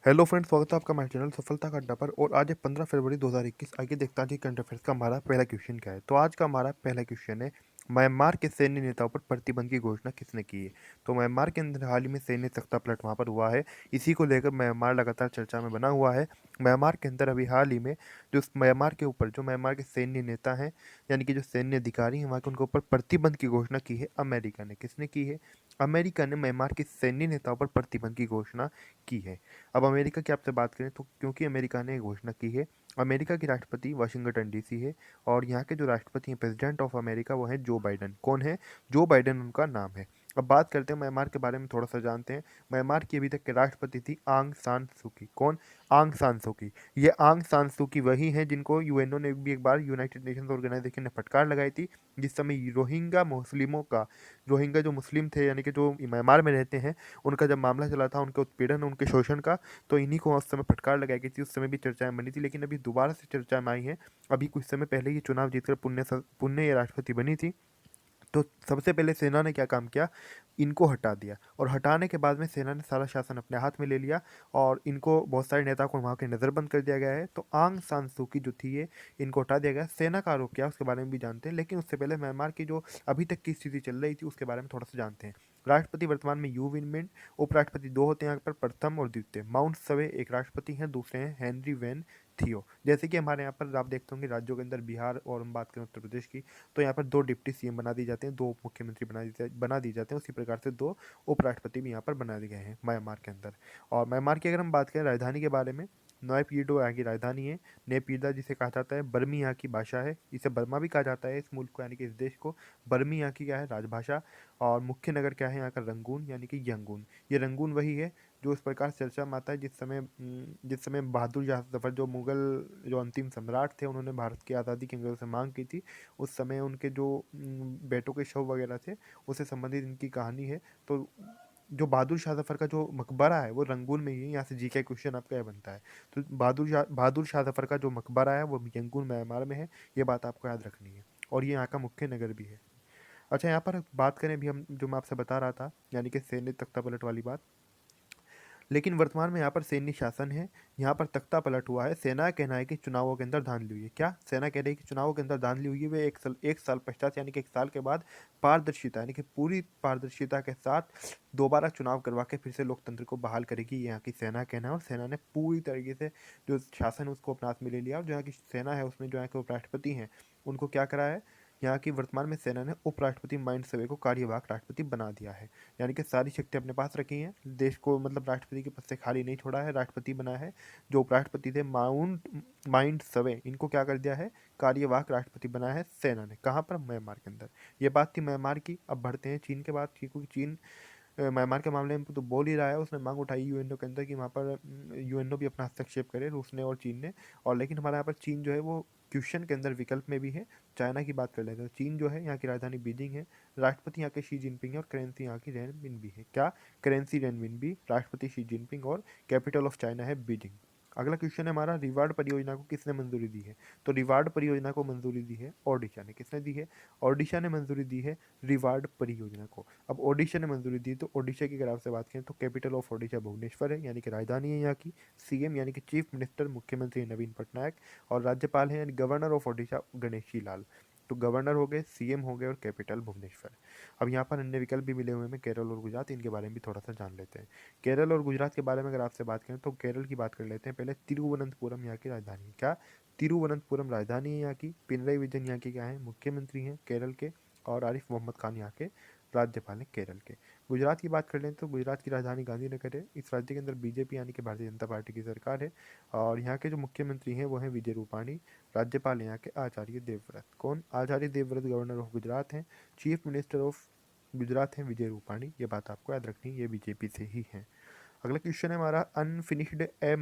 Hello friends, स्वागत है आपका हमारे चैनल सफलता का अड्डा पर। और आज है 15 फरवरी 2021। आइए देखते हैं आज के करंट अफेयर्स का हमारा पहला क्वेश्चन क्या है। तो आज का हमारा पहला क्वेश्चन है, म्यांमार के सैन्य नेताओं पर प्रतिबंध की घोषणा किसने की है। तो म्यांमार के अंदर हाल ही में सैन्य तख्तापलट वहाँ पर हुआ है। इसी को लेकर म्यांमार लगातार चर्चा में बना हुआ है। म्यांमार के अंदर अभी हाल ही में म्यांमार के ऊपर जो म्यांमार के सैन्य नेता हैं, यानी कि जो सैन्य अधिकारी हैं वहाँ के, उनके ऊपर प्रतिबंध की घोषणा की है अमेरिका ने। किसने की है? अमेरिका ने म्यांमार के सैन्य नेताओं पर प्रतिबंध की घोषणा की है। अब अमेरिका की आपसे बात करें तो क्योंकि अमेरिका ने घोषणा की है, अमेरिका की राष्ट्रपति वाशिंगटन डीसी है। और यहाँ के जो राष्ट्रपति हैं, प्रेसिडेंट ऑफ अमेरिका, वो है जो बाइडन। कौन है? जो बाइडन उनका नाम है। अब बात करते हैं म्यांमार के बारे में, थोड़ा सा जानते हैं। म्यांमार की अभी तक के राष्ट्रपति थी आंग सान सूकी। कौन? आंग सान सूकी। ये आंग सान सूकी वही हैं जिनको यूएनओ ने भी एक बार, यूनाइटेड नेशंस ऑर्गेनाइजेशन ने फटकार लगाई थी, जिस समय रोहिंग्या मुस्लिमों का, रोहिंग्या जो मुस्लिम थे यानी कि जो म्यांमार में रहते हैं, उनका जब मामला चला था, उनके उत्पीड़न, उनके शोषण का, तो इन्हीं को उस समय फटकार लगाई गई थी। उस समय भी चर्चाएं बनी थी, लेकिन अभी दोबारा से चर्चा में आई है। अभी कुछ समय पहले ये चुनाव जीतकर पुण्य ये राष्ट्रपति बनी थी। तो सबसे पहले सेना ने क्या काम किया? इनको हटा दिया। और हटाने के बाद में सेना ने सारा शासन अपने हाथ में ले लिया और इनको, बहुत सारे नेताओं को वहाँ के नज़रबंद कर दिया गया है। तो आंग सान सू की जो थी, ये इनको हटा दिया गया। सेना का आरोप क्या है उसके बारे में भी जानते हैं, लेकिन उससे पहले म्यांमार की जो अभी तक की स्थिति चल रही थी उसके बारे में थोड़ा सा जानते हैं। राष्ट्रपति वर्तमान में यू विन मिंट। उपराष्ट्रपति दो होते हैं यहाँ पर, प्रथम और द्वितीय। माउंट सवे एक राष्ट्रपति हैं, दूसरे हैं हेनरी वेन थियो। जैसे कि हमारे यहाँ पर आप देखते होंगे राज्यों के अंदर, बिहार और हम बात करें उत्तर प्रदेश की, तो यहाँ पर दो डिप्टी सीएम बना दी जाते हैं, दो मुख्यमंत्री बना दी जाते हैं। उसी प्रकार से दो उपराष्ट्रपति भी यहाँ पर बना दिए गए हैं म्यांमार के अंदर। और म्यांमार की अगर हम बात करें राजधानी के बारे में, नोयपीडो यहाँ की राजधानी है। नेपीदा जिसे कहा जाता है, बर्मी यहाँ की भाषा है। इसे बर्मा भी कहा जाता है, इस मुल्क को यानी कि इस देश को। बर्मी यहाँ की क्या है? राजभाषा। और मुख्य नगर क्या है यहाँ का? रंगून यानी कि यंगून। ये रंगून वही है जो इस प्रकार चर्चा में आता है जिस समय बहादुर शाह जफर, जो मुगल जो अंतिम सम्राट थे, उन्होंने भारत की आज़ादी की अंग्रेजों से मांग की थी। उस समय उनके जो बेटों के शव वगैरह थे, उससे संबंधित इनकी कहानी है। तो जो बहादुर शाह जफर का जो मकबरा है वो रंगून में ही है। यहाँ से जीके क्वेश्चन आपका यह बनता है। तो बहादुर शाह जफर का जो मकबरा है वो यंगून म्यांमार में है। ये बात आपको याद रखनी है। और ये यहाँ का मुख्य नगर भी है। अच्छा, यहाँ पर बात करें भी हम, जो मैं आपसे बता रहा था, यानी कि सैन्य तख्तापलट वाली बात। लेकिन वर्तमान में यहाँ पर सैन्य शासन है, यहाँ पर तख्ता पलट हुआ है। सेना का कहना है कि चुनावों के अंदर धांधली हुई है। क्या सेना कह रही है? कि चुनावों के अंदर धांधली हुई है। वे एक साल पश्चात, यानी कि एक साल के बाद, पारदर्शिता यानी कि पूरी पारदर्शिता के साथ दोबारा चुनाव करवा के फिर से लोकतंत्र को बहाल करेगी, ये यहाँ की सेना का कहना है। और सेना ने पूरी तरीके से जो शासन है उसको अपने हाथ में ले लिया। और जो यहाँ की सेना है उसमें जो यहाँ के उपराष्ट्रपति हैं, उनको क्या करा है? यहाँ की वर्तमान में सेना ने उपराष्ट्रपति माइंड सवे को कार्यवाहक राष्ट्रपति बना दिया है। यानी कि सारी शक्ति अपने पास रखी हैं, देश को मतलब राष्ट्रपति के पद से खाली नहीं छोड़ा है, राष्ट्रपति बना है। जो उपराष्ट्रपति थे माइंड सवे, इनको क्या कर दिया है? कार्यवाहक राष्ट्रपति बना है सेना ने। कहाँ पर? म्यांमार के अंदर। ये बात थी म्यांमार की। अब बढ़ते हैं चीन के बाद, क्योंकि चीन म्यांमार के मामले में तो बोल ही रहा है। उसने मांग उठाई यूएनओ के अंदर कि वहाँ पर यूएनओ भी अपना हस्तक्षेप करे, रूस ने और चीन ने। और लेकिन हमारे यहाँ पर चीन जो है वो क्वेश्चन के अंदर विकल्प में भी है। चाइना की बात कर लेते हैं। चीन जो है, यहाँ की राजधानी बीजिंग है। राष्ट्रपति यहाँ के शी जिनपिंग है और करेंसी यहाँ की रेनमिनबी है। क्या? Currency renminbi. राष्ट्रपति शी जिनपिंग और कैपिटल ऑफ चाइना है बीजिंग। अगला क्वेश्चन है हमारा, रिवार्ड परियोजना को किसने मंजूरी दी है? तो रिवार्ड परियोजना को मंजूरी दी है ओडिशा ने। किसने दी है? ओडिशा ने मंजूरी दी है रिवार्ड परियोजना को। अब ओडिशा ने मंजूरी दी, तो ओडिशा की अगर आपसे बात करें तो कैपिटल ऑफ ओडिशा भुवनेश्वर है, यानी कि राजधानी है यहाँ की। सीएम यानी कि चीफ मिनिस्टर, मुख्यमंत्री नवीन पटनायक। और राज्यपाल है यानी गवर्नर ऑफ ओडिशा गणेशी लाल। तो गवर्नर हो गए, सीएम हो गए और कैपिटल भुवनेश्वर। अब यहाँ पर अन्य विकल्प भी मिले हुए हैं, केरल और गुजरात। इनके बारे में भी थोड़ा सा जान लेते हैं। केरल और गुजरात के बारे में अगर आपसे बात करें तो केरल की बात कर लेते हैं पहले। तिरुवनंतपुरम यहाँ की राजधानी है। क्या? तिरुवनंतपुरम राजधानी है यहाँ की। पिनरई विजयन यहाँ के क्या है? मुख्यमंत्री हैं केरल के। और आरिफ मोहम्मद खान यहाँ के राज्यपाल हैं केरल के। गुजरात की बात कर लें तो गुजरात की राजधानी गांधीनगर है। इस राज्य के अंदर बीजेपी यानी कि भारतीय जनता पार्टी की सरकार है। और यहाँ के जो मुख्यमंत्री हैं वो हैं विजय रूपाणी। राज्यपाल हैं यहाँ के आचार्य देवव्रत। कौन? आचार्य देवव्रत गवर्नर ऑफ गुजरात हैं। चीफ मिनिस्टर ऑफ गुजरात हैं विजय रूपाणी। ये बात आपको याद रखनी है, ये बीजेपी से ही है। अगला क्वेश्चन है हमारा, अनफिनिश्ड ए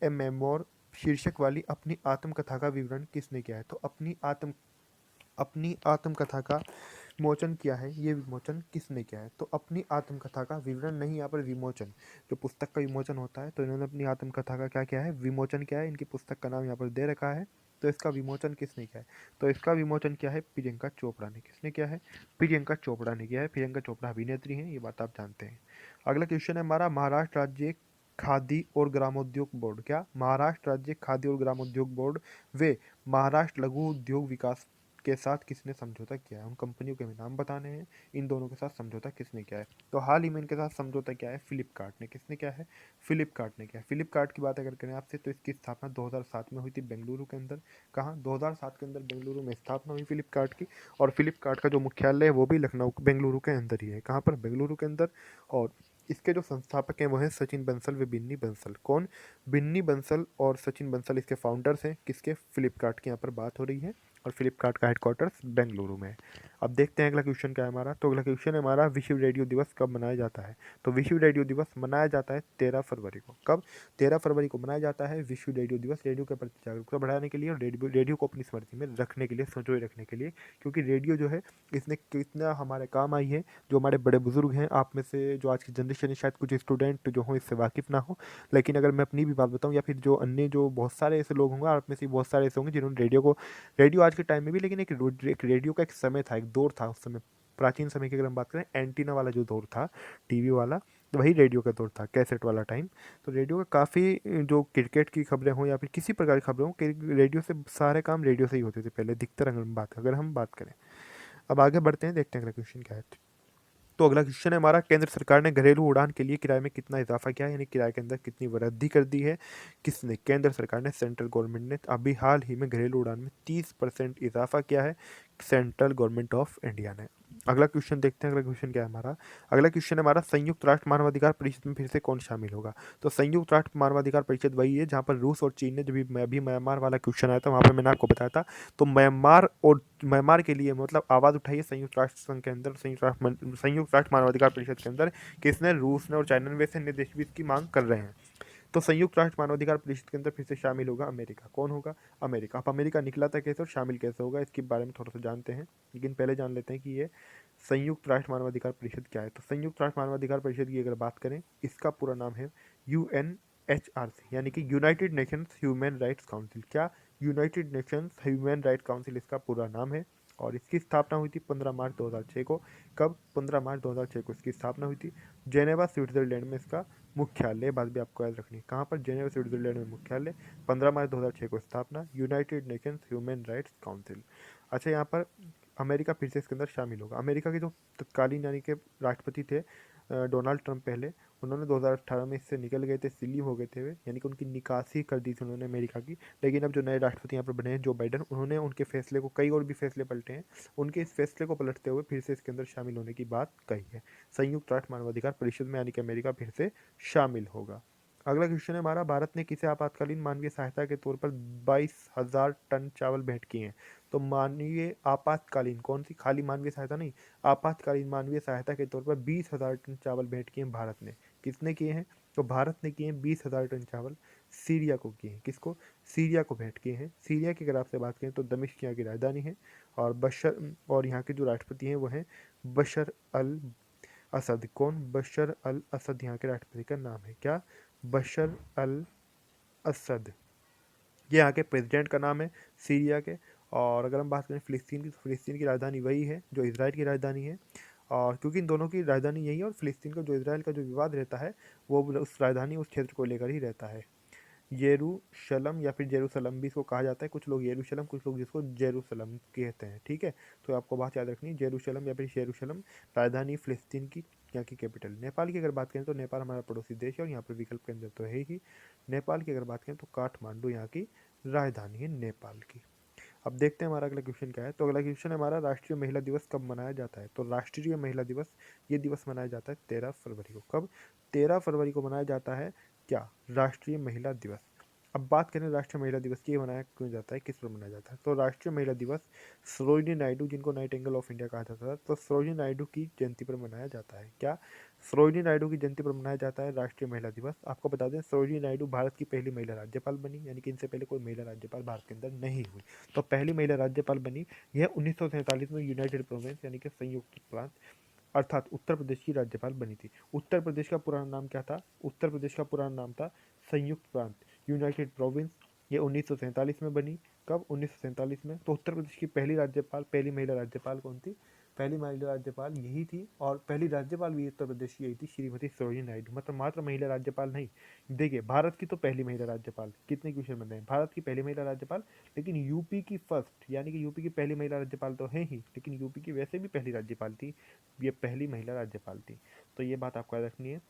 मेमोर शीर्षक वाली अपनी आत्मकथा का विवरण किसने किया है? तो अपनी आत्मकथा का विमोचन किया है। ये विमोचन किसने किया है? तो अपनी आत्मकथा का विवरण नहीं, यहाँ पर विमोचन। जो पुस्तक का विमोचन होता है, तो इन्होंने अपनी आत्मकथा का क्या किया है? विमोचन किया है। इनकी पुस्तक का नाम यहाँ पर दे रखा है। तो इसका विमोचन किसने किया है? तो इसका विमोचन किया है प्रियंका चोपड़ा ने। किसने किया है? प्रियंका चोपड़ा ने किया है। प्रियंका चोपड़ा अभिनेत्री हैं, ये बात आप जानते हैं। अगला क्वेश्चन है हमारा, महाराष्ट्र राज्य खादी और ग्रामोद्योग बोर्ड, क्या महाराष्ट्र राज्य खादी और ग्रामोद्योग बोर्ड वे महाराष्ट्र लघु उद्योग विकास के साथ किसने समझौता किया है? उन कंपनियों के भी नाम बताने हैं, इन दोनों के साथ समझौता किसने किया है। तो हाल ही में इनके साथ समझौता क्या है, फ्लिपकार्ट ने। किसने किया है? फ्लिपकार्ट ने किया है। फ्लिपकार्ट की बात अगर करें आपसे तो इसकी स्थापना 2007 में हुई थी बेंगलुरु के अंदर। कहाँ? 2007 के अंदर बेंगलुरु में स्थापना हुई फ्लिपकार्ट की। और फ्लिपकार्ट का जो मुख्यालय है वो भी लखनऊ बेंगलुरु के अंदर ही है। कहाँ पर? बेंगलुरु के अंदर। और इसके जो संस्थापक हैं वो हैं सचिन बंसल व बिन्नी बंसल। कौन? बिन्नी बंसल और सचिन बंसल इसके फाउंडर्स हैं। किसके? फ्लिपकार्ट की यहाँ पर बात हो रही है। और फ्लिपकार्ट का हेडक्वार्टर्स बेंगलुरु में है। अब देखते हैं अगला क्वेश्चन क्या है हमारा। तो अगला क्वेश्चन है हमारा, विश्व रेडियो दिवस कब मनाया जाता है? तो विश्व रेडियो दिवस मनाया जाता है 13 फरवरी को। कब? 13 फरवरी को मनाया जाता है विश्व रेडियो दिवस। रेडियो के प्रति जागरूकता बढ़ाने के लिए और रेडियो को अपनी स्मृति में रखने के लिए, संजोए रखने के लिए। क्योंकि रेडियो जो है इसने कितना हमारे काम आई है। जो हमारे बड़े बुजुर्ग हैं, आप में से जो आज की जनरेशन है, शायद कुछ स्टूडेंट जो हो इससे वाकिफ़ ना हो, लेकिन अगर मैं अपनी भी बात बताऊं या फिर जो अन्य जो बहुत सारे ऐसे लोग होंगे, आप में से बहुत सारे ऐसे होंगे जिन्होंने रेडियो आज के टाइम में भी, लेकिन एक रेडियो का एक समय था, एक दौर था उस समय। प्राचीन समय की अगर हम बात करें, एंटीना वाला जो दौर था, टीवी वाला, तो वही रेडियो का दौर था, कैसेट वाला टाइम। तो रेडियो का काफ़ी जो क्रिकेट की खबरें हों या फिर किसी प्रकार की खबरें हों, रेडियो से सारे काम रेडियो से ही होते थे पहले, दिखते अगर हम बात करें। अब आगे बढ़ते हैं, देखते हैं अगला क्वेश्चन क्या है। तो अगला क्वेश्चन है हमारा, केंद्र सरकार ने घरेलू उड़ान के लिए किराए में कितना इजाफा किया है, यानी किराए के अंदर कितनी वृद्धि कर दी है? किसने? केंद्र सरकार ने, सेंट्रल गवर्नमेंट ने अभी हाल ही में घरेलू उड़ान में 30% इजाफा किया है, सेंट्रल गवर्नमेंट ऑफ इंडिया ने। अगला क्वेश्चन देखते हैं, अगला क्वेश्चन क्या है हमारा। अगला क्वेश्चन है हमारा, संयुक्त राष्ट्र मानवाधिकार परिषद में फिर से कौन शामिल होगा? तो संयुक्त राष्ट्र मानवाधिकार परिषद वही है जहाँ पर रूस और चीन ने, जब अभी म्यांमार वाला क्वेश्चन आया था वहाँ पर मैंने आपको बताया था। तो म्यांमार के लिए मतलब आवाज़ उठाई है संयुक्त राष्ट्र संघ के अंदर, संयुक्त राष्ट्र मानवाधिकार परिषद के अंदर। किसने? रूस ने और चाइना ने। वैसे अन्य देश भी इसकी मांग कर रहे हैं। तो संयुक्त राष्ट्र मानवाधिकार परिषद के अंदर फिर से शामिल होगा अमेरिका। कौन होगा? अमेरिका। अब अमेरिका निकला था कैसे और शामिल कैसे होगा, इसके बारे में थोड़ा सा जानते हैं, लेकिन पहले जान लेते हैं कि ये संयुक्त राष्ट्र मानवाधिकार परिषद क्या है। तो संयुक्त राष्ट्र मानवाधिकार परिषद की अगर बात करें, इसका पूरा नाम है UNHRC, यानी कि United Nations Human Rights Council. क्या? United Nations Human Rights Council इसका पूरा नाम है। और इसकी स्थापना हुई थी 15 मार्च 2006 को। कब? 15 मार्च 2006 को इसकी स्थापना हुई थी। जेनेवा स्विट्जरलैंड में इसका मुख्यालय, बात भी आपको याद रखनी है। कहाँ पर? जेनेवा स्विट्जरलैंड में मुख्यालय। 15 मार्च 2006 को स्थापना, United Nations Human Rights council. अच्छा, यहाँ पर अमेरिका फिर से इसके अंदर शामिल होगा। अमेरिका के जो तत्कालीन यानी कि राष्ट्रपति थे डोनाल्ड ट्रंप पहले, उन्होंने 2018 में इससे निकल गए थे, सिलीव हो गए थे वे, यानी कि उनकी निकासी कर दी थी उन्होंने अमेरिका की। लेकिन अब जो नए राष्ट्रपति यहाँ पर बने हैं, जो बाइडन, उन्होंने उनके फैसले को, कई और भी फैसले पलटे हैं, उनके इस फैसले को पलटते हुए फिर से इसके अंदर शामिल होने की बात कही है। संयुक्त राष्ट्र मानवाधिकार परिषद में, यानी कि अमेरिका फिर से शामिल होगा। अगला क्वेश्चन है हमारा, भारत ने किसे आपातकालीन मानवीय सहायता के तौर पर 22,000 टन चावल भेंट किए हैं? तो मानवीय आपातकालीन, कौन सी? खाली मानवीय सहायता नहीं, आपातकालीन मानवीय सहायता के तौर पर 20,000 टन चावल भेंट किए हैं भारत ने। किसने किए हैं? तो भारत ने किए हैं 20,000 टन चावल, सीरिया को किए हैं। किसको? सीरिया को भेंट किए हैं। सीरिया की अगर आपसे बात करें तो दमिश्क यहाँ की राजधानी है। और यहाँ के जो राष्ट्रपति हैं वो हैं बशर अल असद। कौन? बशर अल असद यहाँ के राष्ट्रपति का नाम है। क्या? बशर अल असद, ये यहाँ के प्रेसिडेंट का नाम है सीरिया के। और अगर हम बात करें फ़िलिस्तीन की, तो फ़िलिस्तीन की राजधानी वही है जो इजराइल की राजधानी है। और क्योंकि इन दोनों की राजधानी यही है, और फ़िलिस्तीन का जो इजराइल का जो विवाद रहता है वो उस राजधानी, उस क्षेत्र को लेकर ही रहता है। येरूशलम या फिर जेरूसलम भी इसको कहा जाता है, कुछ लोग येरूशलम, कुछ लोग जिसको जेरूसलम कहते हैं। ठीक है, तो आपको बात याद रखनी है, जेरूशलम या फिर येरूशलम राजधानी फ़िलिस्तीन की, यहाँ की कैपिटल। नेपाल की अगर बात करें तो नेपाल हमारा पड़ोसी देश है और यहाँ पर विकल्प के अंदर तो है ही। नेपाल की अगर बात करें तो काठमांडू यहाँ की राजधानी है नेपाल की। अब देखते हैं हमारा अगला क्वेश्चन क्या है। तो अगला क्वेश्चन है हमारा, राष्ट्रीय महिला दिवस कब मनाया जाता है? तो राष्ट्रीय महिला दिवस, ये दिवस मनाया जाता है 13 फरवरी को। कब? 13 फरवरी को मनाया जाता है क्या? राष्ट्रीय महिला दिवस। अब बात करें राष्ट्रीय महिला दिवस की, ये मनाया क्यों जाता है, किस पर मनाया जाता है? तो राष्ट्रीय महिला दिवस सरोजिनी नायडू, जिनको नाइट एंगल ऑफ इंडिया कहा जाता था, तो सरोजिनी नायडू की जयंती पर मनाया जाता है। क्या? सरोजिनी नायडू की जयंती पर मनाया जाता है राष्ट्रीय महिला दिवस। आपको बता दें, सरोजिनी नायडू भारत की पहली महिला राज्यपाल बनी, यानी कि इनसे पहले कोई महिला राज्यपाल भारत के अंदर नहीं हुई। तो पहली महिला राज्यपाल बनी। यह 1947 में यूनाइटेड प्रोविंस, यानी कि संयुक्त प्रांत, अर्थात उत्तर प्रदेश की राज्यपाल बनी थी। उत्तर प्रदेश का पुराना नाम क्या था? उत्तर प्रदेश का पुराना नाम था संयुक्त प्रांत, यूनाइटेड प्रोविंस। ये 1947 में बनी। कब? 1947 में। तो उत्तर प्रदेश की पहली राज्यपाल, पहली महिला राज्यपाल कौन थी? पहली महिला राज्यपाल यही थी, और पहली राज्यपाल भी उत्तर प्रदेश की यही थी, श्रीमती सरोजिनी नायडू। मतलब मात्र महिला राज्यपाल नहीं, देखिए भारत की तो पहली महिला राज्यपाल, कितने क्वेश्चन बन रहे हैं, भारत की पहली महिला राज्यपाल, लेकिन यूपी की फर्स्ट, यानी कि यूपी की पहली महिला राज्यपाल तो है ही, लेकिन यूपी की वैसे भी पहली राज्यपाल थी, ये पहली महिला राज्यपाल थी। तो ये बात आपको याद रखनी है,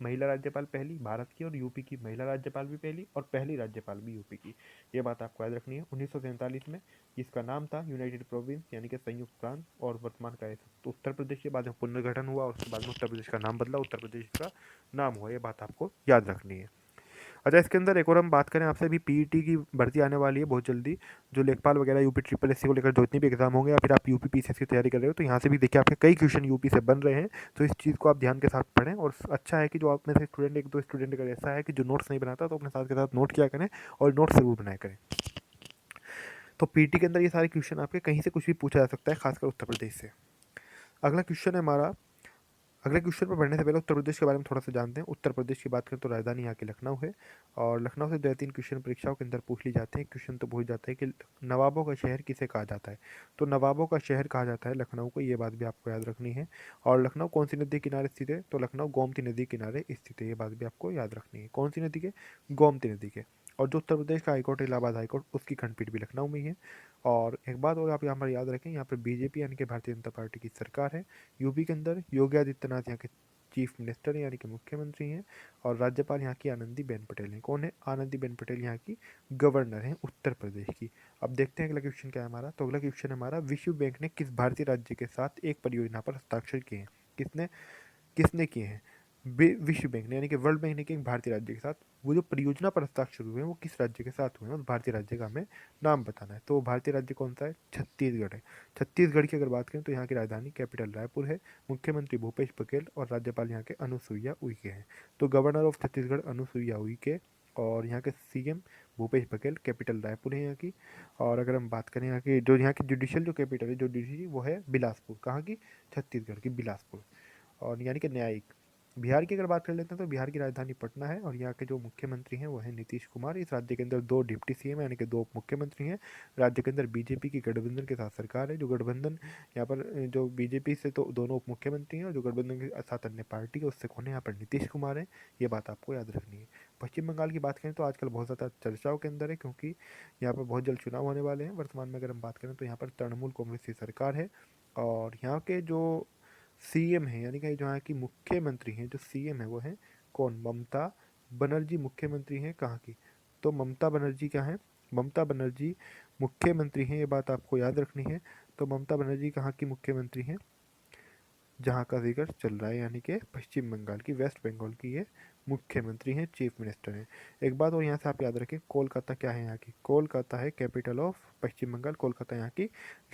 महिला राज्यपाल पहली भारत की, और यूपी की महिला राज्यपाल भी पहली, और पहली राज्यपाल भी यूपी की। ये बात आपको याद रखनी है। 1947 में इसका नाम था यूनाइटेड प्रोविंस, यानी कि संयुक्त प्रांत, और वर्तमान का है तो उत्तर प्रदेश। के बाद में पुनर्गठन हुआ, उसके बाद में उत्तर प्रदेश का नाम बदला, उत्तर प्रदेश का नाम हुआ। ये बात आपको याद रखनी है। अच्छा, इसके अंदर एक और हम बात करें आपसे, भी पीईटी की भर्ती आने वाली है बहुत जल्दी, जो लेखपाल वगैरह यूपी ट्रिपल एससी को लेकर जो इतने भी एग्जाम होंगे, या फिर आप यूपी पीसीएस की तैयारी कर रहे हो, तो यहाँ से भी देखिए आपके कई क्वेश्चन यूपी से बन रहे हैं। तो इस चीज़ को आप ध्यान के साथ पढ़ें, और अच्छा है कि जो आप में से स्टूडेंट, एक दो स्टूडेंट अगर ऐसा है कि जो नोट्स नहीं बनाता, तो अपने साथ के साथ नोट किया करें, और नोट जरूर बनाया करें। तो पीटी के अंदर ये सारे क्वेश्चन आपके कहीं से कुछ भी पूछा जा सकता है, खासकर उत्तर प्रदेश से। अगला क्वेश्चन है हमारा, अगले क्वेश्चन पर बढ़ने से पहले उत्तर प्रदेश के बारे में थोड़ा सा जानते हैं। उत्तर प्रदेश की बात करें तो राजधानी यहाँ की लखनऊ है, और लखनऊ से 2 या 3 क्वेश्चन परीक्षाओं के अंदर पूछ ली जाते हैं। क्वेश्चन तो पूछ जाता है कि नवाबों का शहर किसे कहा जाता है, तो नवाबों का शहर कहा जाता है लखनऊ को, ये बात भी आपको याद रखनी है। और लखनऊ कौन सी नदी किनारे स्थित है, तो लखनऊ गोमती नदी किनारे स्थित है, ये बात भी आपको याद रखनी है। कौन सी नदी के, गोमती नदी के। और जो उत्तर प्रदेश का हाईकोर्ट, इलाहाबाद हाईकोर्ट, उसकी खंडपीठ भी लखनऊ में ही है। और एक बात और आप यहाँ पर याद रखें, यहाँ पर बीजेपी यानी कि भारतीय जनता पार्टी की सरकार है। यूपी के अंदर योगी आदित्यनाथ यहाँ के चीफ मिनिस्टर यानी कि मुख्यमंत्री हैं, और राज्यपाल यहाँ की आनंदीबेन पटेल हैं। कौन है, आनंदीबेन पटेल यहाँ की गवर्नर हैं उत्तर प्रदेश की। अब देखते हैं अगला क्वेश्चन क्या है हमारा। तो अगला क्वेश्चन है हमारा, विश्व बैंक ने किस भारतीय राज्य के साथ एक परियोजना पर हस्ताक्षर किए हैं, किसने किसने किए हैं, विश्व बैंक ने, यानी कि वर्ल्ड बैंक ने किए भारतीय राज्य के साथ। वो जो परियोजना पर हस्ताक्षर हुए हैं वो किस राज्य के साथ हुए हैं, उस भारतीय राज्य का हमें नाम बताना है। तो भारतीय राज्य कौन सा है, छत्तीसगढ़ है। छत्तीसगढ़ की अगर बात करें तो यहाँ की राजधानी कैपिटल रायपुर है, मुख्यमंत्री भूपेश बघेल, और राज्यपाल यहाँ के अनुसुईया उइके हैं। तो गवर्नर ऑफ छत्तीसगढ़ अनुसुईया उइके, और यहाँ के सीएम भूपेश बघेल, कैपिटल रायपुर है यहाँ की। और अगर हम बात करें यहाँ की जुडिशियल जो कैपिटल है, जो जुडिशरी, वो है बिलासपुर। कहाँ की, छत्तीसगढ़ की बिलासपुर। और यानी कि न्यायिक, बिहार की अगर बात कर लेते हैं तो बिहार की राजधानी पटना है, और यहाँ के जो मुख्यमंत्री हैं वो है नीतीश कुमार। इस राज्य के अंदर 2 डिप्टी सीएम यानी कि 2 उप मुख्यमंत्री हैं। राज्य के अंदर बीजेपी की गठबंधन के साथ सरकार है। जो गठबंधन यहाँ पर जो बीजेपी से तो दोनों उप मुख्यमंत्री हैं, और जो गठबंधन के साथ अन्य पार्टी है उससे कौन है, यहाँ पर नीतीश कुमार है। ये बात आपको याद रखनी है। पश्चिम बंगाल की बात करें तो आजकल बहुत ज़्यादा चर्चाओं के अंदर है, क्योंकि यहाँ पर बहुत जल्द चुनाव होने वाले हैं। वर्तमान में अगर हम बात करें तो यहाँ पर तृणमूल कांग्रेस की सरकार है, और यहाँ के जो सीएम है, यानी कि जो यहाँ की मुख्यमंत्री हैं, जो सीएम है वो है कौन, ममता बनर्जी मुख्यमंत्री हैं कहाँ की, तो ममता बनर्जी क्या है, ममता बनर्जी मुख्यमंत्री हैं। ये बात आपको याद रखनी है। तो ममता बनर्जी कहाँ की मुख्यमंत्री हैं, जहाँ का जिक्र चल रहा है, यानी कि पश्चिम बंगाल की, वेस्ट बंगाल की ये मुख्यमंत्री हैं, चीफ मिनिस्टर हैं। एक बात और यहाँ से आप याद रखें, कोलकाता क्या है यहाँ की, कोलकाता है कैपिटल ऑफ पश्चिम बंगाल, कोलकाता यहाँ की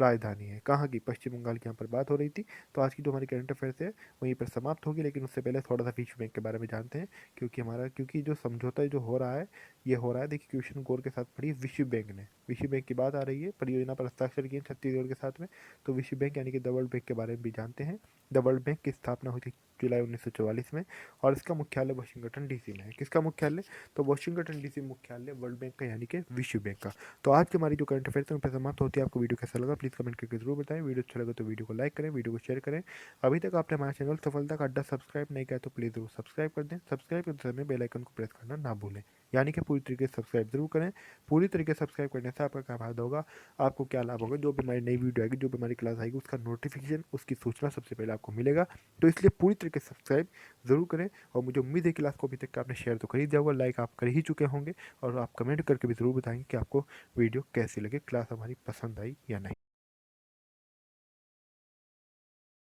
राजधानी है। कहाँ की, पश्चिम बंगाल की यहाँ पर बात हो रही थी। तो आज की जो हमारी करंट अफेयर्स है वहीं पर समाप्त होगी, लेकिन उससे पहले थोड़ा सा विश्व बैंक के बारे में जानते हैं, क्योंकि जो समझौता जो हो रहा है, ये हो रहा है, देखिए क्वेश्चन गौर के साथ पढ़िए। विश्व बैंक ने, विश्व बैंक की बात आ रही है, परियोजना पर हस्ताक्षर किए छत्तीसगढ़ के साथ में। तो विश्व बैंक यानी कि द वर्ल्ड बैंक के बारे में भी जानते हैं। द वर्ल्ड बैंक की स्थापना हुई थी जुलाई 1944 में, और इसका मुख्यालय वाशिंगटन डीसी में है। किसका मुख्यालय, तो वाशिंगटन डीसी मुख्यालय वर्ल्ड बैंक का, यानी कि विश्व बैंक का। तो आज की हमारी जो करंट अफेयर्स है उन पर समाप्त होती है। आपको वीडियो कैसा लगा प्लीज़ कमेंट करके जरूर बताएं। वीडियो अच्छा लगा तो वीडियो को लाइक करें, वीडियो को शेयर करें। अभी तक आपने हमारा चैनल सफलता का अड्डा सब्सक्राइब नहीं किया तो प्लीज़ जरूर सब्सक्राइब कर दें। सब्सक्राइब करते समय बेल आइकन को प्रेस करना ना भूलें, यानी कि पूरी तरीके से सब्सक्राइब जरूर करें। पूरी तरीके से सब्सक्राइब करने से आपका क्या फायदा होगा, आपको क्या लाभ होगा, जो भी हमारी नई वीडियो आएगी, जो भी हमारी क्लास आएगी, उसका नोटिफिकेशन, उसकी सूचना सबसे पहले आपको मिलेगा। तो इसलिए पूरी तरीके से सब्सक्राइब ज़रूर करें। और मुझे उम्मीद है क्लास को अभी तक आपने शेयर तो कर ही दिया होगा, लाइक आप कर ही चुके होंगे, और आप कमेंट करके भी ज़रूर बताएंगे कि आपको वीडियो कैसी लगी, क्लास हमारी पसंद आई या नहीं।